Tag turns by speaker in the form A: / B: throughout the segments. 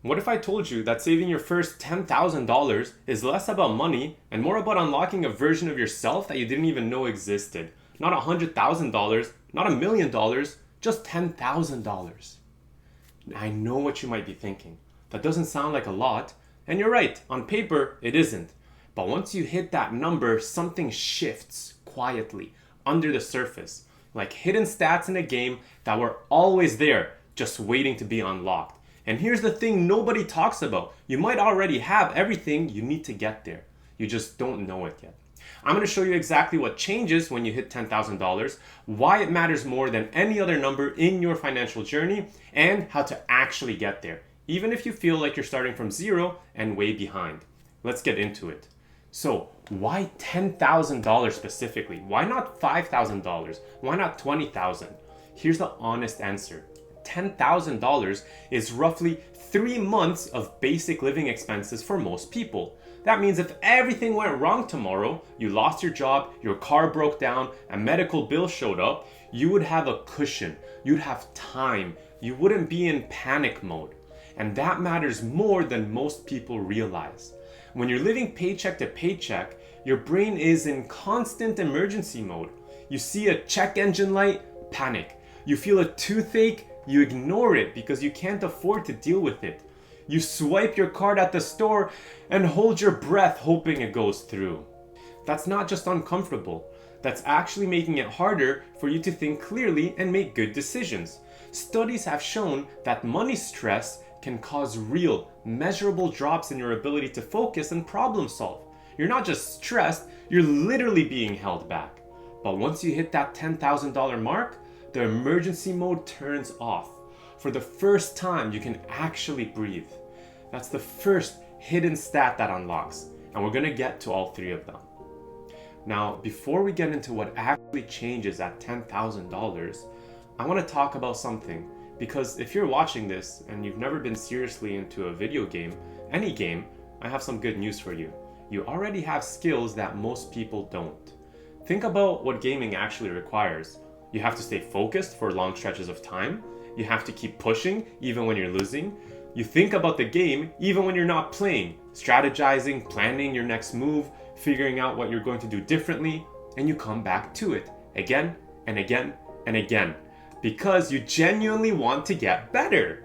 A: What if I told you that saving your first $10,000 is less about money and more about unlocking a version of yourself that you didn't even know existed? Not $100,000, not $1,000,000, just $10,000. I know what you might be thinking. That doesn't sound like a lot, and you're right, on paper it isn't. But once you hit that number, something shifts quietly under the surface, like hidden stats in a game that were always there, just waiting to be unlocked. And here's the thing nobody talks about. You might already have everything you need to get there. You just don't know it yet. I'm going to show you exactly what changes when you hit $10,000, why it matters more than any other number in your financial journey, and how to actually get there, even if you feel like you're starting from zero and way behind. Let's get into it. So, why $10,000 specifically? Why not $5,000? Why not $20,000? Here's the honest answer. $10,000 is roughly 3 months of basic living expenses for most people. That means if everything went wrong tomorrow, you lost your job, your car broke down, a medical bill showed up, you would have a cushion, you'd have time, you wouldn't be in panic mode. And that matters more than most people realize. When you're living paycheck to paycheck, your brain is in constant emergency mode. You see a check engine light, panic. You feel a toothache, you ignore it because you can't afford to deal with it. You swipe your card at the store and hold your breath hoping it goes through. That's not just uncomfortable. That's actually making it harder for you to think clearly and make good decisions. Studies have shown that money stress can cause real, measurable drops in your ability to focus and problem solve. You're not just stressed, you're literally being held back. But once you hit that $10,000 mark, the emergency mode turns off. For the first time, you can actually breathe. That's the first hidden stat that unlocks, and we're gonna get to all three of them. Now, before we get into what actually changes at $10,000, I wanna talk about something, because if you're watching this and you've never been seriously into a video game, any game, I have some good news for you. You already have skills that most people don't. Think about what gaming actually requires. You have to stay focused for long stretches of time. You have to keep pushing even when you're losing. You think about the game even when you're not playing, strategizing, planning your next move, figuring out what you're going to do differently, and you come back to it again and again and again because you genuinely want to get better.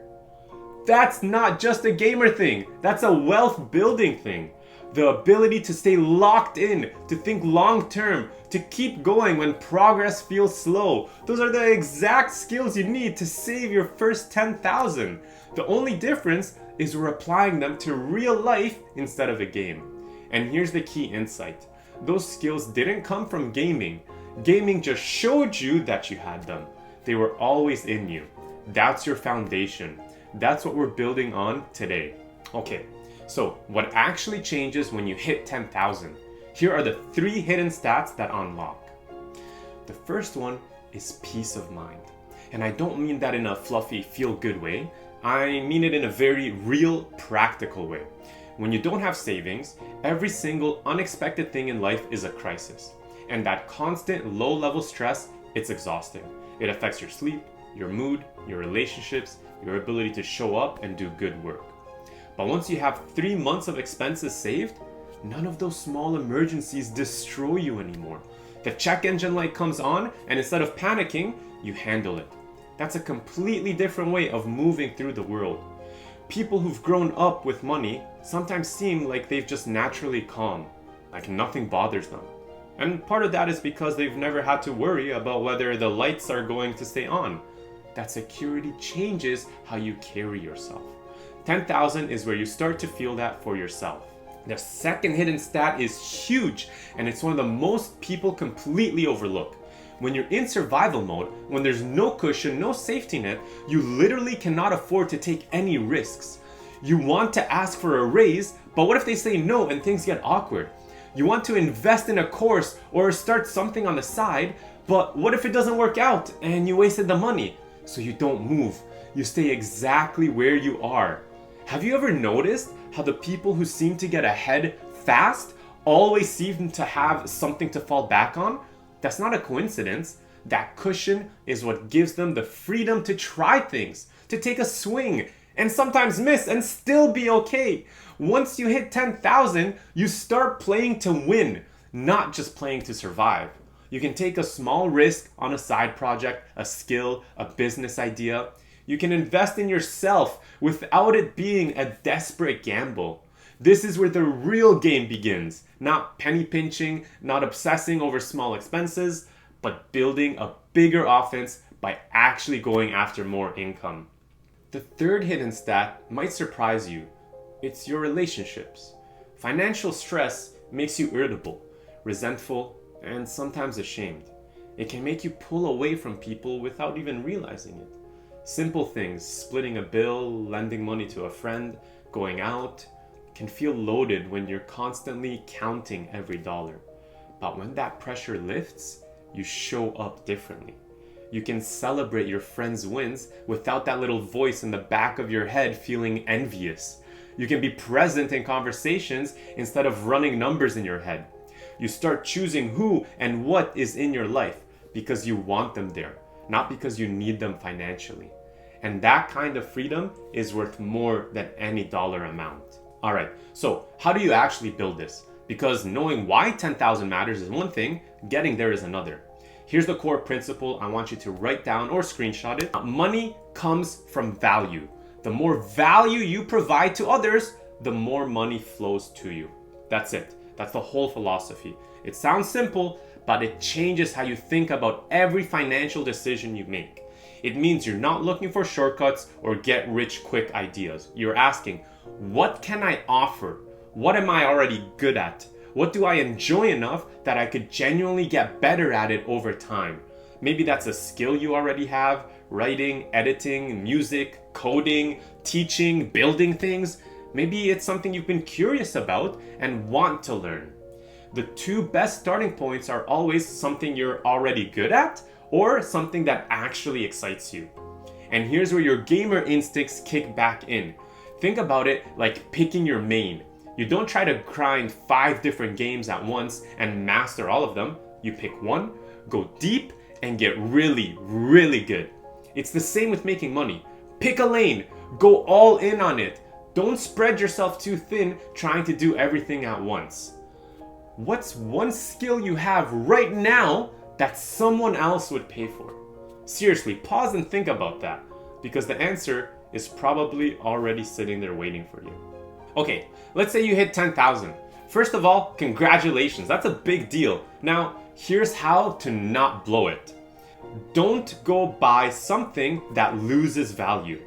A: That's not just a gamer thing, that's a wealth building thing. The ability to stay locked in, to think long term, to keep going when progress feels slow. Those are the exact skills you need to save your first 10,000. The only difference is we're applying them to real life instead of a game. And here's the key insight. Those skills didn't come from gaming. Gaming just showed you that you had them. They were always in you. That's your foundation. That's what we're building on today. Okay. So, what actually changes when you hit 10,000? Here are the 3 hidden stats that unlock. The first one is peace of mind. And I don't mean that in a fluffy, feel-good way. I mean it in a very real, practical way. When you don't have savings, every single unexpected thing in life is a crisis. And that constant low-level stress, it's exhausting. It affects your sleep, your mood, your relationships, your ability to show up and do good work. But once you have 3 months of expenses saved, none of those small emergencies destroy you anymore. The check engine light comes on, and instead of panicking, you handle it. That's a completely different way of moving through the world. People who've grown up with money sometimes seem like they've just naturally calm, like nothing bothers them. And part of that is because they've never had to worry about whether the lights are going to stay on. That security changes how you carry yourself. 10,000 is where you start to feel that for yourself. The second hidden stat is huge, and it's one of the most people completely overlook. When you're in survival mode, when there's no cushion, no safety net, you literally cannot afford to take any risks. You want to ask for a raise, but what if they say no and things get awkward? You want to invest in a course or start something on the side, but what if it doesn't work out and you wasted the money? So you don't move. You stay exactly where you are. Have you ever noticed how the people who seem to get ahead fast always seem to have something to fall back on? That's not a coincidence. That cushion is what gives them the freedom to try things, to take a swing, and sometimes miss and still be okay. Once you hit 10,000, you start playing to win, not just playing to survive. You can take a small risk on a side project, a skill, a business idea. You can invest in yourself without it being a desperate gamble. This is where the real game begins. Not penny pinching, not obsessing over small expenses, but building a bigger offense by actually going after more income. The third hidden stat might surprise you. It's your relationships. Financial stress makes you irritable, resentful, and sometimes ashamed. It can make you pull away from people without even realizing it. Simple things, splitting a bill, lending money to a friend, going out, can feel loaded when you're constantly counting every dollar. But when that pressure lifts, you show up differently. You can celebrate your friends' wins without that little voice in the back of your head feeling envious. You can be present in conversations instead of running numbers in your head. You start choosing who and what is in your life because you want them there, not because you need them financially. And that kind of freedom is worth more than any dollar amount. Alright, so how do you actually build this? Because knowing why 10,000 matters is one thing, getting there is another. Here's the core principle I want you to write down or screenshot it. Money comes from value. The more value you provide to others, the more money flows to you. That's it. That's the whole philosophy. It sounds simple, but it changes how you think about every financial decision you make. It means you're not looking for shortcuts or get rich quick ideas. You're asking, what can I offer? What am I already good at? What do I enjoy enough that I could genuinely get better at it over time? Maybe that's a skill you already have, writing, editing, music, coding, teaching, building things. Maybe it's something you've been curious about and want to learn. The two best starting points are always something you're already good at or something that actually excites you. And here's where your gamer instincts kick back in. Think about it like picking your main. You don't try to grind 5 different games at once and master all of them. You pick one, go deep, and get really, really good. It's the same with making money. Pick a lane, go all in on it. Don't spread yourself too thin trying to do everything at once. What's one skill you have right now that someone else would pay for? Seriously, pause and think about that, because the answer is probably already sitting there waiting for you. Okay, let's say you hit 10,000. First of all, congratulations, that's a big deal. Now, here's how to not blow it. Don't go buy something that loses value.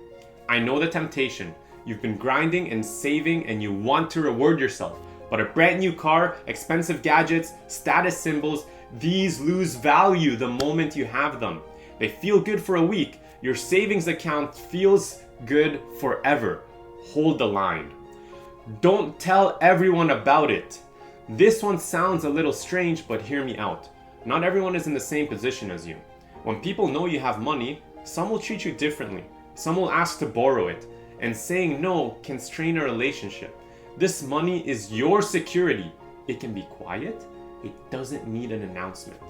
A: I know the temptation. You've been grinding and saving and you want to reward yourself. But a brand new car, expensive gadgets, status symbols, these lose value the moment you have them. They feel good for a week. Your savings account feels good forever. Hold the line. Don't tell everyone about it. This one sounds a little strange, but hear me out. Not everyone is in the same position as you. When people know you have money, some will treat you differently. Some will ask to borrow it. And saying no can strain a relationship. This money is your security. It can be quiet. It doesn't need an announcement.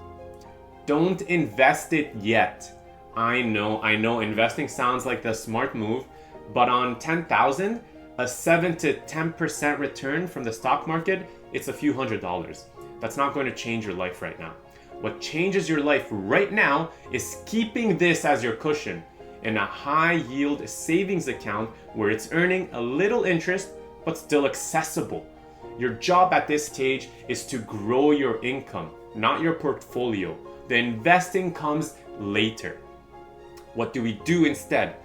A: Don't invest it yet. I know investing sounds like the smart move, but on 10,000, a 7 to 10% return from the stock market, it's a few $100s. That's not going to change your life right now. What changes your life right now is keeping this as your cushion in a high yield savings account where it's earning a little interest but still accessible. Your job at this stage is to grow your income, not your portfolio. The investing comes later. What do we do instead?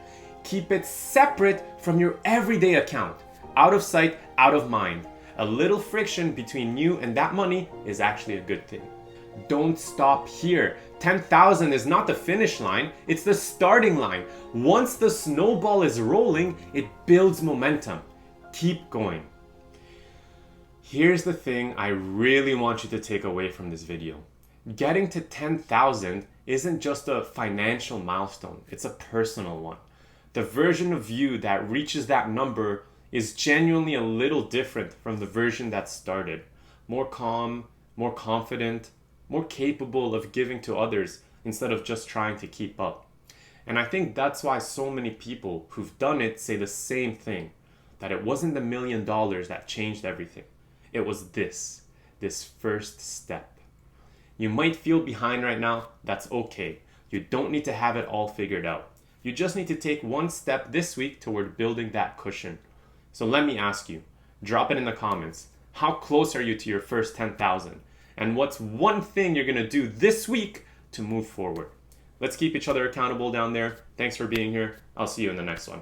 A: Keep it separate from your everyday account. Out of sight, out of mind. A little friction between you and that money is actually a good thing. Don't stop here. 10,000 is not the finish line, it's the starting line. Once the snowball is rolling, it builds momentum. Keep going. Here's the thing I really want you to take away from this video. Getting to 10,000 isn't just a financial milestone, it's a personal one. The version of you that reaches that number is genuinely a little different from the version that started. More calm, more confident, more capable of giving to others instead of just trying to keep up. And I think that's why so many people who've done it say the same thing, that it wasn't the $1,000,000 that changed everything. It was this first step. You might feel behind right now. That's okay. You don't need to have it all figured out. You just need to take one step this week toward building that cushion. So let me ask you, drop it in the comments. How close are you to your first 10,000? And what's one thing you're gonna do this week to move forward? Let's keep each other accountable down there. Thanks for being here. I'll see you in the next one.